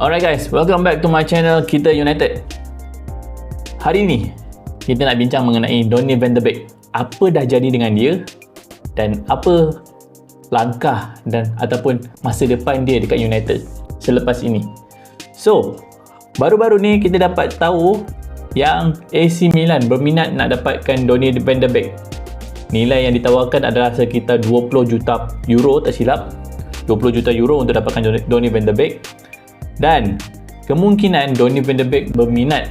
Alright guys, welcome back to my channel Kita United. Hari ni kita nak bincang mengenai Donny van de Beek. Apa dah jadi dengan dia dan apa langkah dan ataupun masa depan dia dekat United selepas ini. So, baru-baru ni kita dapat tahu yang AC Milan berminat nak dapatkan Donny van de Beek. Nilai yang ditawarkan adalah sekitar 20 juta euro, tak silap. 20 juta euro untuk dapatkan Donny van de Beek. Dan kemungkinan Donny van de Beek berminat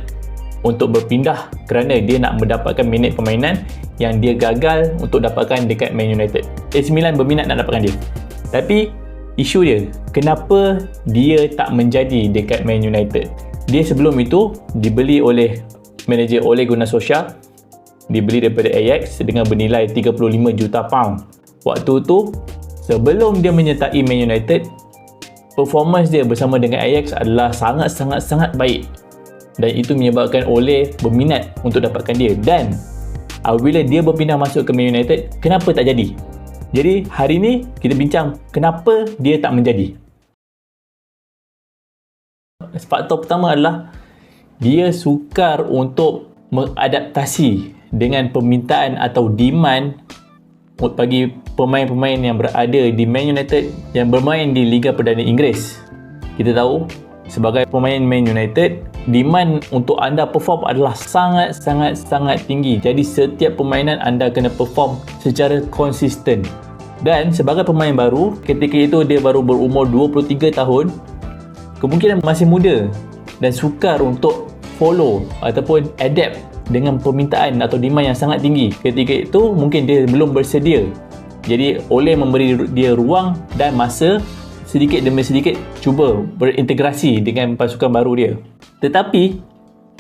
untuk berpindah kerana dia nak mendapatkan minit permainan yang dia gagal untuk dapatkan dekat Man United. AC Milan berminat nak dapatkan dia. Tapi isu dia, kenapa dia tak menjadi dekat Man United? Dia sebelum itu dibeli oleh manager Ole Gunnar Solskjaer, dibeli daripada Ajax dengan bernilai 35 juta pound. Waktu tu sebelum dia menyertai Man United, performance dia bersama dengan Ajax adalah sangat baik, dan itu menyebabkan Ole berminat untuk dapatkan dia. Dan apabila dia berpindah masuk ke Man United, kenapa tak jadi? Jadi hari ni kita bincang kenapa dia tak menjadi. Faktor pertama adalah dia sukar untuk mengadaptasi dengan permintaan atau demand bagi pemain-pemain yang berada di Man United yang bermain di Liga Perdana Inggeris. Kita tahu sebagai pemain Man United, demand untuk anda perform adalah sangat tinggi. Jadi setiap permainan anda kena perform secara konsisten. Dan sebagai pemain baru, ketika itu dia baru berumur 23 tahun, kemungkinan masih muda dan sukar untuk follow ataupun adapt dengan permintaan atau demand yang sangat tinggi. Ketika itu mungkin dia belum bersedia. Jadi Ole memberi dia ruang dan masa sedikit demi sedikit cuba berintegrasi dengan pasukan baru dia. Tetapi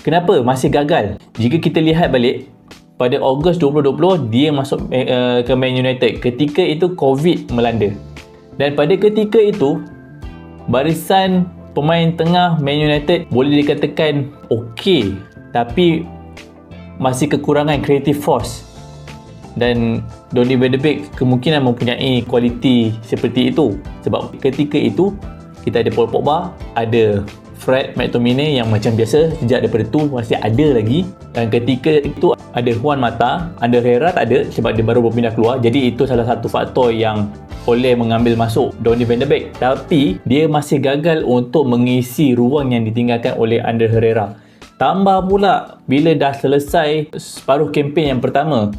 kenapa masih gagal? Jika kita lihat balik pada Ogos 2020 dia masuk ke Man United. Ketika itu COVID melanda. Dan pada ketika itu barisan pemain tengah Man United boleh dikatakan okey, tapi masih kekurangan creative force. Dan Donny van de Beek kemungkinan mempunyai kualiti seperti itu. Sebab ketika itu kita ada Paul Pogba, ada Fred McTominay yang macam biasa sejak daripada tu masih ada lagi. Dan ketika itu ada Juan Mata, Ander Herrera tak ada sebab dia baru berpindah keluar. Jadi itu salah satu faktor yang Ole mengambil masuk Donny van de Beek. Tapi dia masih gagal untuk mengisi ruang yang ditinggalkan oleh Ander Herrera. Tambah pula bila dah selesai separuh kempen yang pertama,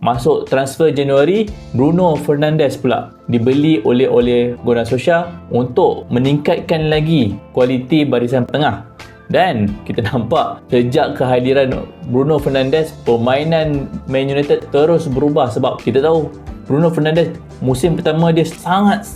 masuk transfer Januari, Bruno Fernandes pula dibeli oleh Ole Gunnar Solskjaer untuk meningkatkan lagi kualiti barisan tengah. Dan kita nampak sejak kehadiran Bruno Fernandes, permainan Man United terus berubah. Sebab kita tahu Bruno Fernandes musim pertama dia sangat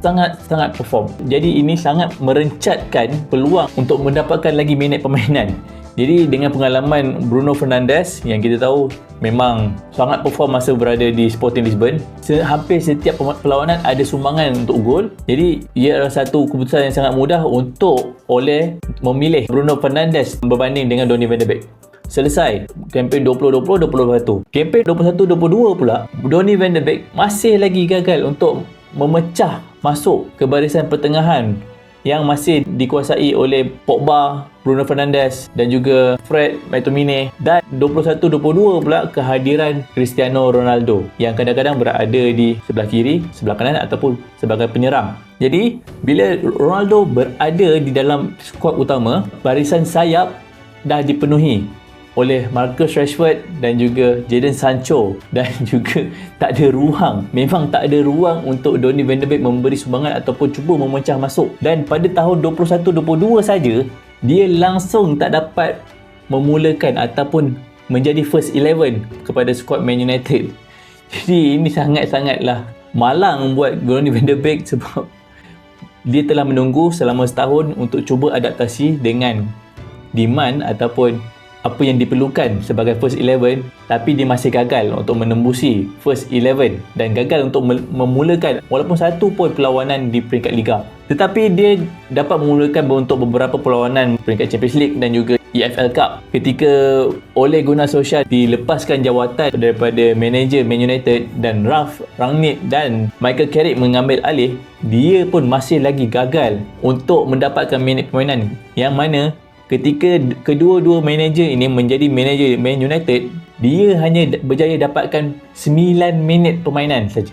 perform. Jadi ini sangat merencatkan peluang untuk mendapatkan lagi minit permainan. Jadi dengan pengalaman Bruno Fernandes yang kita tahu memang sangat perform masa berada di Sporting Lisbon, hampir setiap perlawanan ada sumbangan untuk gol. Jadi ia adalah satu keputusan yang sangat mudah untuk Ole memilih Bruno Fernandes berbanding dengan Donny van de Beek. Selesai kempen 2020-2021. Kempen 21-22 pula, Donny van de Beek masih lagi gagal untuk memecah masuk ke barisan pertengahan yang masih dikuasai oleh Pogba, Bruno Fernandes dan juga Fred McTominay. Dan 21-22 pula kehadiran Cristiano Ronaldo yang kadang-kadang berada di sebelah kiri, sebelah kanan ataupun sebagai penyerang. Jadi bila Ronaldo berada di dalam skuad utama, barisan sayap dah dipenuhi oleh Marcus Rashford dan juga Jadon Sancho, dan juga tak ada ruang. Memang tak ada ruang untuk Donny van de Beek memberi sumbangan ataupun cuba memecah masuk. Dan pada tahun 21-22 saja dia langsung tak dapat memulakan ataupun menjadi first 11 kepada skuad Man United. Jadi ini sangatlah malang buat Donny van de Beek sebab dia telah menunggu selama setahun untuk cuba adaptasi dengan demand ataupun apa yang diperlukan sebagai first 11, tapi dia masih gagal untuk menembusi first 11 dan gagal untuk memulakan walaupun satu pun perlawanan di peringkat Liga. Tetapi dia dapat memulakan untuk beberapa perlawanan peringkat Champions League dan juga EFL Cup. Ketika Ole Gunnar Solskjaer dilepaskan jawatan daripada manager Man United dan Ralf Rangnick dan Michael Carrick mengambil alih, dia pun masih lagi gagal untuk mendapatkan minit permainan, yang mana ketika kedua-dua manager ini menjadi manager Man United, dia hanya berjaya dapatkan 9 minit permainan saja.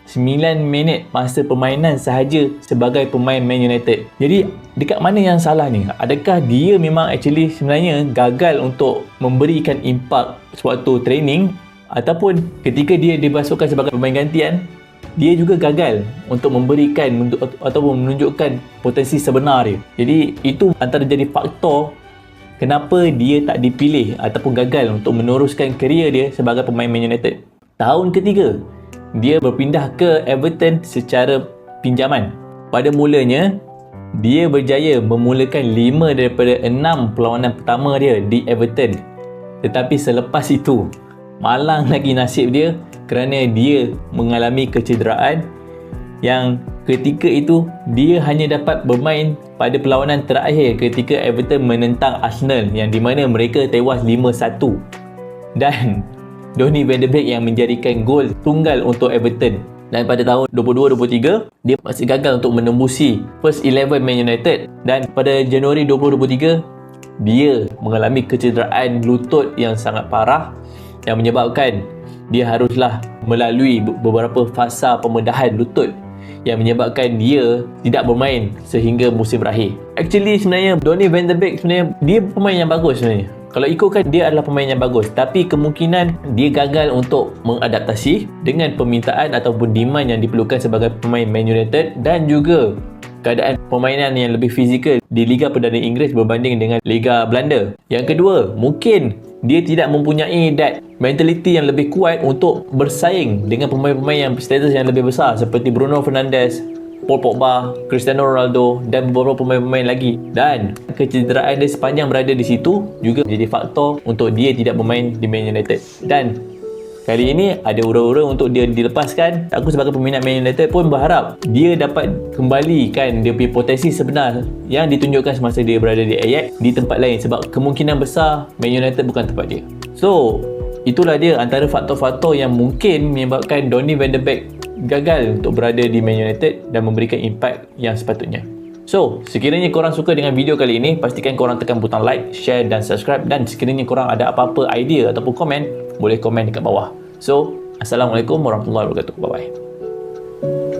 9 minit masa permainan sahaja sebagai pemain Man United. Jadi dekat mana yang salah ni? Adakah dia memang actually sebenarnya gagal untuk memberikan impak sewaktu training, ataupun ketika dia dibasuhkan sebagai pemain gantian, dia juga gagal untuk memberikan ataupun menunjukkan potensi sebenar dia. Jadi itu antara jadi faktor kenapa dia tak dipilih ataupun gagal untuk meneruskan kerjaya dia sebagai pemain Man United. Tahun ketiga, dia berpindah ke Everton secara pinjaman. Pada mulanya, dia berjaya memulakan 5 daripada 6 perlawanan pertama dia di Everton. Tetapi selepas itu, malang lagi nasib dia kerana dia mengalami kecederaan yang ketika itu dia hanya dapat bermain pada perlawanan terakhir ketika Everton menentang Arsenal, yang di mana mereka tewas 5-1. Dan Donny van de Beek yang menjadikan gol tunggal untuk Everton. Dan pada tahun 22-23, dia masih gagal untuk menembusi first 11 Man United. Dan pada Januari 2023, dia mengalami kecederaan lutut yang sangat parah yang menyebabkan dia haruslah melalui beberapa fasa pembedahan lutut, yang menyebabkan dia tidak bermain sehingga musim berakhir. Actually sebenarnya Donny van de Beek sebenarnya dia pemain yang bagus sebenarnya. Kalau ikutkan, dia adalah pemain yang bagus, tapi kemungkinan dia gagal untuk mengadaptasi dengan permintaan ataupun demand yang diperlukan sebagai pemain Man United, dan juga keadaan permainan yang lebih fizikal di Liga Perdana Inggeris berbanding dengan Liga Belanda. Yang kedua, mungkin dia tidak mempunyai that mentality yang lebih kuat untuk bersaing dengan pemain-pemain yang status yang lebih besar seperti Bruno Fernandes, Paul Pogba, Cristiano Ronaldo dan beberapa pemain-pemain lagi. Dan kecederaan dia sepanjang berada di situ juga menjadi faktor untuk dia tidak bermain di Man United. Dan kali ini ada ura-ura untuk dia dilepaskan. Aku sebagai peminat Man United pun berharap dia dapat kembalikan dia punya potensi sebenar yang ditunjukkan semasa dia berada di Ajax di tempat lain, sebab kemungkinan besar Man United bukan tempat dia. So, itulah dia antara faktor-faktor yang mungkin menyebabkan Donny van de Beek gagal untuk berada di Man United dan memberikan impact yang sepatutnya. So, sekiranya korang suka dengan video kali ini, pastikan korang tekan butang like, share dan subscribe. Dan sekiranya korang ada apa-apa idea ataupun komen, boleh komen dekat bawah. So, Assalamualaikum warahmatullahi wabarakatuh. Bye-bye.